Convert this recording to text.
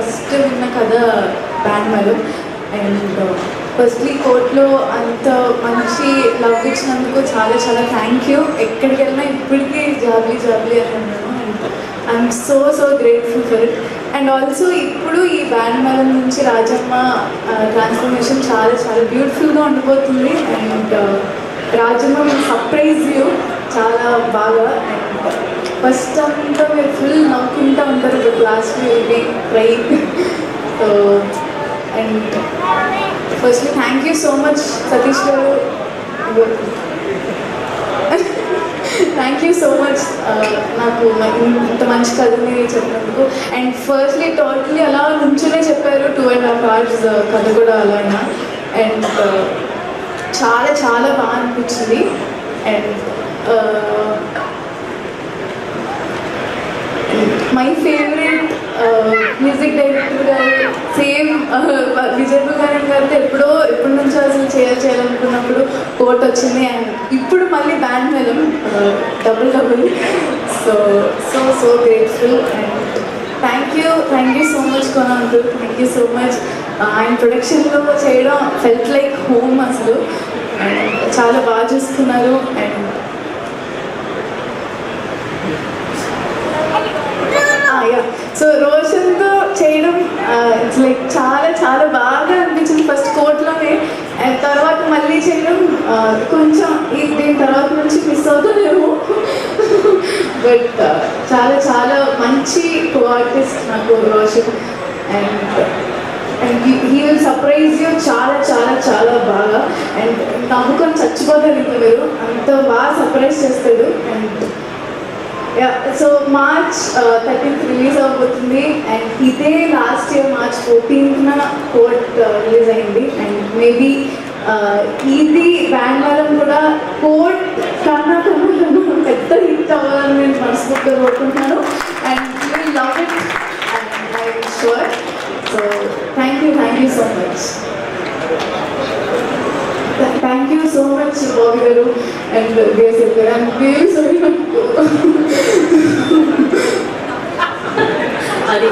First విన్న కథ బ్యాండ్మలం. And firstly కోర్ట్లో అంత మంచి లవ్ ఇచ్చినందుకు చాలా చాలా థ్యాంక్ యూ. ఎక్కడికి వెళ్ళినా ఇప్పటికీ జాబ్లీ జాబ్లీ అని అన్నాను. And I'm so grateful for it. And also ఇప్పుడు ఈ బ్యాండ్మలం నుంచి రాజమ్మ ట్రాన్స్ఫర్మేషన్ చాలా చాలా బ్యూటిఫుల్గా ఉండిపోతుంది. అండ్ రాజమ్మ మేము సర్ప్రైజ్ యూ చాలా బాగా. అండ్ ఫస్ట్ అంతా మీరు ఫుల్ నవ్వుకుంటూ ఉంటారు, but last will be crying. So and firstly thank you so much Satish గారు, థ్యాంక్ యూ సో మచ్ నాకు ఇంత మంచి కథని చెప్పినందుకు. అండ్ ఫస్ట్లీ టోటలీ అలా నుంచునే చెప్పారు 2.5 hours కథ కూడా అలానా. అండ్ చాలా చాలా బాగా అనిపించింది. And my favourite music director గారు సేమ్ విజయ్ బుల్గానన్ గారితో ఎప్పటి నుంచో అసలు చేయాలనుకున్నప్పుడు కోట్ వచ్చింది. అండ్ ఇప్పుడు మళ్ళీ Bandmelam double. So grateful. And thank you so much Kona uncle, thank you so much. ఆయన ప్రొడక్షన్లో చేయడం ఫెల్ట్ లైక్ హోమ్ అసలు. అండ్ చాలా బాగా చూసుకున్నారు. అండ్ సో రోషన్తో చేయడం ఇట్స్ లైక్ చాలా చాలా బాగా అనిపించింది ఫస్ట్ కోర్ట్లోనే. అండ్ తర్వాత మళ్ళీ చేయడం కొంచెం దీని తర్వాత నుంచి మిస్ అవుతుందేమో, బట్ చాలా చాలా మంచి కో ఆర్టిస్ట్ నాకు Roshan. And he will surprise you చాలా చాలా చాలా బాగా. అండ్ నమ్ముకొని చచ్చిపోతారు ఇంకా మీరు, అంత బాగా సర్ప్రైజ్ చేస్తాడు. And so March 13th release అవబోతుంది. అండ్ ఇదే last year March 14th Court release అయింది. అండ్ మేబీ ఇది బ్యాండ్మలం కూడా కోర్ట్ కన్నా పెద్ద హిట్ అవ్వాలని నేను మనస్ఫూర్తిగా కోరుకుంటున్నాను. And you will love it and I'm sure. So thank you so much. Thank you so much Bobby గారు అండ్ బిఎస్ఎల్ గారు. అండ్